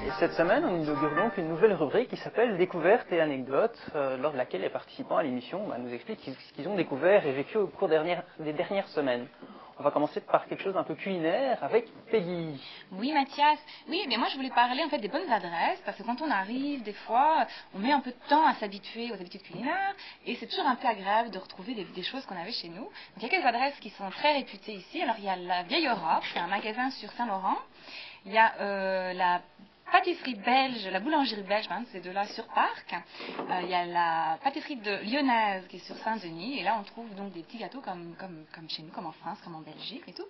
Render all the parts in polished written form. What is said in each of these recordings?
Et cette semaine, on inaugure donc une nouvelle rubrique qui s'appelle Découvertes et anecdotes, lors de laquelle les participants à l'émission nous expliquent ce qu'ils ont découvert et vécu au cours des dernières semaines. On va commencer par quelque chose d'un peu culinaire avec Peggy. Oui, Mathias. Oui, mais moi je voulais parler en fait des bonnes adresses parce que quand on arrive, des fois, on met un peu de temps à s'habituer aux habitudes culinaires et c'est toujours un peu agréable de retrouver des choses qu'on avait chez nous. Donc il y a quelques adresses qui sont très réputées ici. Alors il y a la Vieille Europe, c'est un magasin sur Saint-Laurent. Il y a la pâtisserie belge, la boulangerie belge, c'est de là sur Parc. Il y a la pâtisserie lyonnaise qui est sur Saint-Denis. Et là, on trouve donc des petits gâteaux comme chez nous, comme en France, comme en Belgique et tout.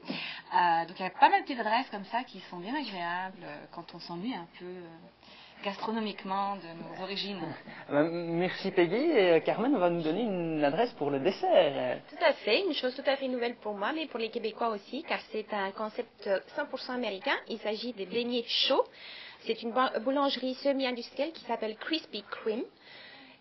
Donc il y a pas mal de petites adresses comme ça qui sont bien agréables quand on s'ennuie un peu gastronomiquement de nos origines. Merci Peggy. Et Carmen va nous donner une adresse pour le dessert. Tout à fait, une chose tout à fait nouvelle pour moi, mais pour les Québécois aussi, car c'est un concept 100% américain. Il s'agit des beignets chauds. C'est une boulangerie semi-industrielle qui s'appelle Krispy Kreme.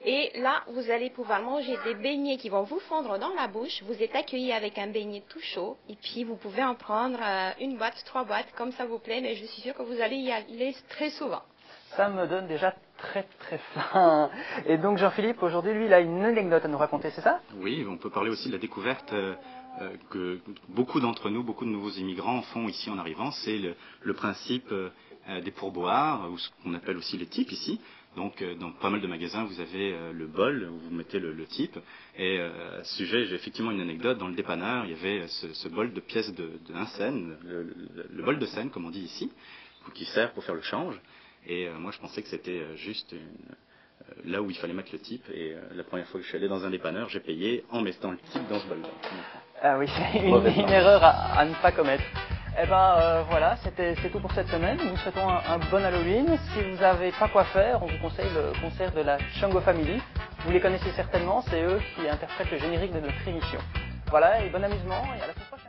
Et là, vous allez pouvoir manger des beignets qui vont vous fondre dans la bouche. Vous êtes accueillis avec un beignet tout chaud. Et puis, vous pouvez en prendre une boîte, 3 boîtes, comme ça vous plaît. Mais je suis sûre que vous allez y aller très souvent. Ça me donne déjà très très faim. Et donc Jean-Philippe, aujourd'hui, lui, il a une anecdote à nous raconter, c'est ça? Oui, on peut parler aussi de la découverte que beaucoup d'entre nous, beaucoup de nouveaux immigrants font ici en arrivant. C'est le principe des pourboires, ou ce qu'on appelle aussi les tips ici. Donc, dans pas mal de magasins, vous avez le bol où vous mettez le tip. Et à ce sujet, j'ai effectivement une anecdote. Dans le dépanneur, il y avait ce bol de pièces d'un cent, le bol de cent, comme on dit ici, qui sert pour faire le change. Et moi, je pensais que c'était juste là où il fallait mettre le tip. Et la première fois que je suis allé dans un dépanneur, j'ai payé en mettant le tip dans ce bol-là. Ah oui, c'est une erreur à ne pas commettre. Eh ben voilà, c'est tout pour cette semaine. Nous vous souhaitons un bon Halloween. Si vous n'avez pas quoi faire, on vous conseille le concert de la Shango Family. Vous les connaissez certainement, c'est eux qui interprètent le générique de notre émission. Voilà, et bon amusement et à la semaine prochaine.